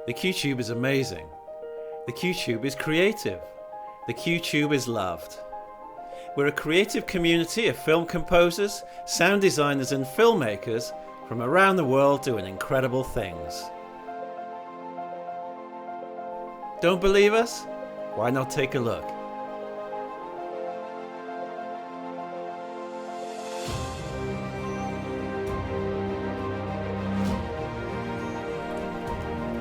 The Q-Tube is amazing. The Q-Tube is creative. The Q-Tube is loved. We're a creative community of film composers, sound designers and filmmakers from around the world doing incredible things. Don't believe us? Why not take a look?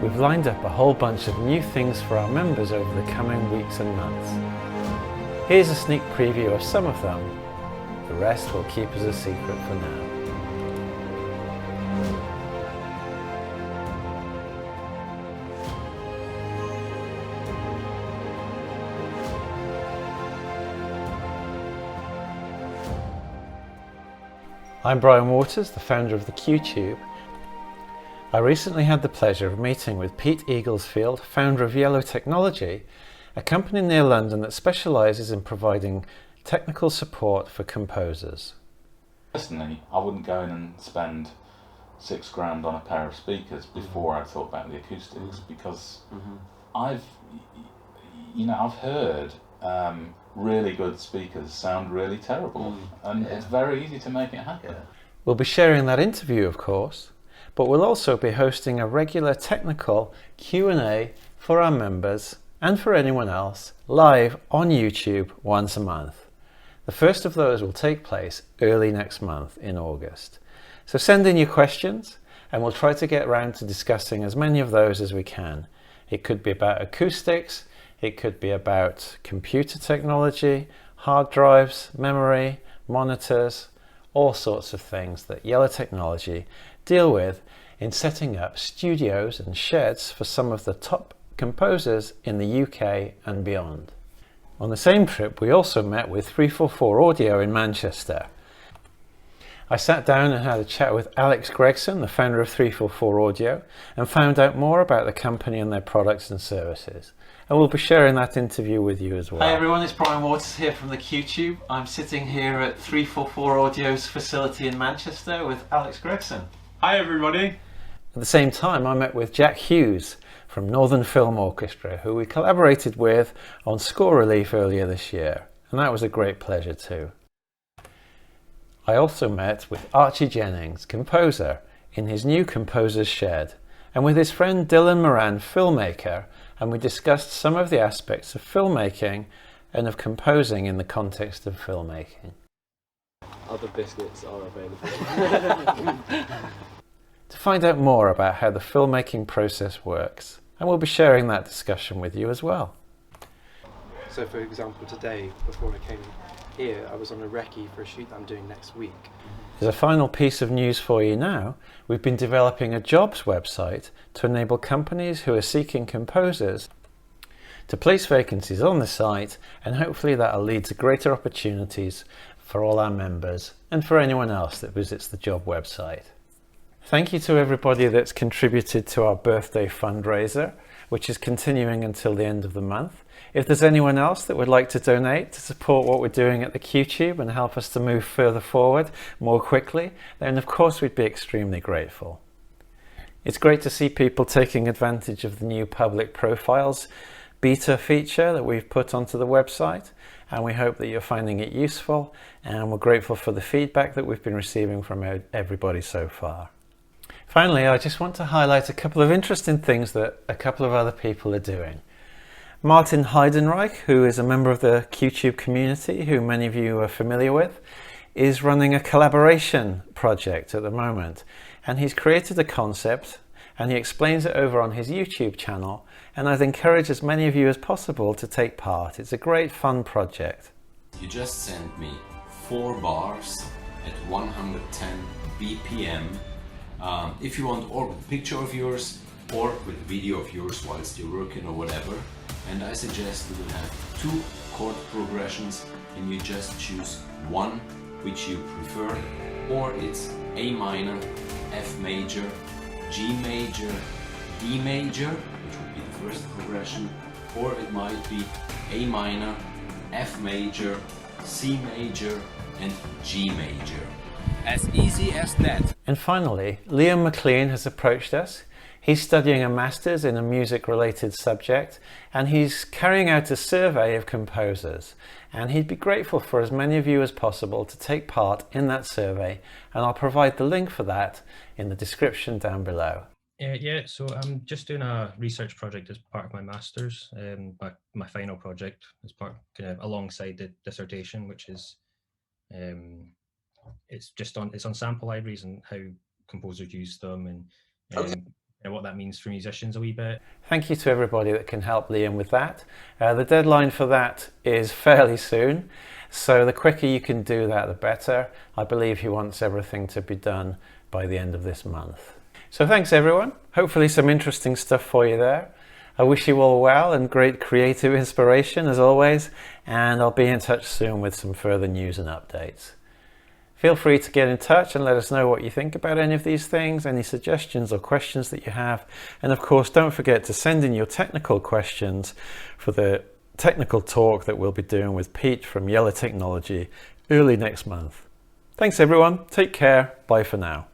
We've lined up a whole bunch of new things for our members over the coming weeks and months. Here's a sneak preview of some of them. The rest will keep as a secret for now. I'm Brian Waters, the founder of the Q-Tube. I recently had the pleasure of meeting with Pete Eaglesfield, founder of Yellow Technology, a company near London that specialises in providing technical support for composers. Personally, I wouldn't go in and spend £6,000 on a pair of speakers before I thought about the acoustics, because I've heard really good speakers sound really terrible, and it's very easy to make it happen. We'll be sharing that interview, of course, but we'll also be hosting a regular technical Q&A for our members and for anyone else live on YouTube once a month. The first of those will take place early next month in August. So send in your questions and we'll try to get around to discussing as many of those as we can. It could be about acoustics, it could be about computer technology, hard drives, memory, monitors, all sorts of things that Yellow Technology deal with in setting up studios and sheds for some of the top composers in the UK and beyond. On the same trip, we also met with 344 Audio in Manchester. I sat down and had a chat with Alex Gregson, the founder of 344 Audio, and found out more about the company and their products and services. And we'll be sharing that interview with you as well. Hi everyone, it's Brian Waters here from the Q-Tube. I'm sitting here at 344 Audio's facility in Manchester with Alex Gregson. Hi everybody. At the same time, I met with Jack Hughes from Northern Film Orchestra, who we collaborated with on Score Relief earlier this year, and that was a great pleasure too. I also met with Archie Jennings, composer, in his new composer's shed, and with his friend Dylan Moran, filmmaker, and we discussed some of the aspects of filmmaking and of composing in the context of filmmaking. Other biscuits are available. To find out more about how the filmmaking process works, and we'll be sharing that discussion with you as well. So for example, today, before I came here, I was on a recce for a shoot that I'm doing next week. As a final piece of news for you now, we've been developing a jobs website to enable companies who are seeking composers to place vacancies on the site, and hopefully that'll lead to greater opportunities for all our members and for anyone else that visits the job website. Thank you to everybody that's contributed to our birthday fundraiser, which is continuing until the end of the month. If there's anyone else that would like to donate to support what we're doing at the Q-Tube and help us to move further forward more quickly, then of course we'd be extremely grateful. It's great to see people taking advantage of the new public profiles beta feature that we've put onto the website, and we hope that you're finding it useful, and we're grateful for the feedback that we've been receiving from everybody so far. Finally, I just want to highlight a couple of interesting things that a couple of other people are doing. Martin Heidenreich, who is a member of the Q-Tube community, who many of you are familiar with, is running a collaboration project at the moment. And he's created a concept and he explains it over on his YouTube channel. And I'd encourage as many of you as possible to take part. It's a great fun project. You just sent me 4 bars at 110 BPM. If you want or with a picture of yours or with a video of yours whilst you're working or whatever, and I suggest you will have 2 chord progressions and you just choose one which you prefer, or it's A minor, F major, G major, D major, which would be the first progression, or it might be A minor, F major, C major and G major. As easy as that. And finally, Liam McLean has approached us. He's studying a master's in a music-related subject, and he's carrying out a survey of composers. And he'd be grateful for as many of you as possible to take part in that survey, and I'll provide the link for that in the description down below. Yeah, so I'm just doing a research project as part of my master's, my final project as part alongside the dissertation, which is it's on sample libraries and how composers use them, and what that means for musicians a wee bit. Thank you to everybody that can help Liam with that. The deadline for that is fairly soon, so the quicker you can do that, the better. I believe he wants everything to be done by the end of this month. So thanks everyone. Hopefully some interesting stuff for you there. I wish you all well and great creative inspiration as always, and I'll be in touch soon with some further news and updates. Feel free to get in touch and let us know what you think about any of these things, any suggestions or questions that you have. And of course, don't forget to send in your technical questions for the technical talk that we'll be doing with Pete from Yellow Technology early next month. Thanks everyone, take care, bye for now.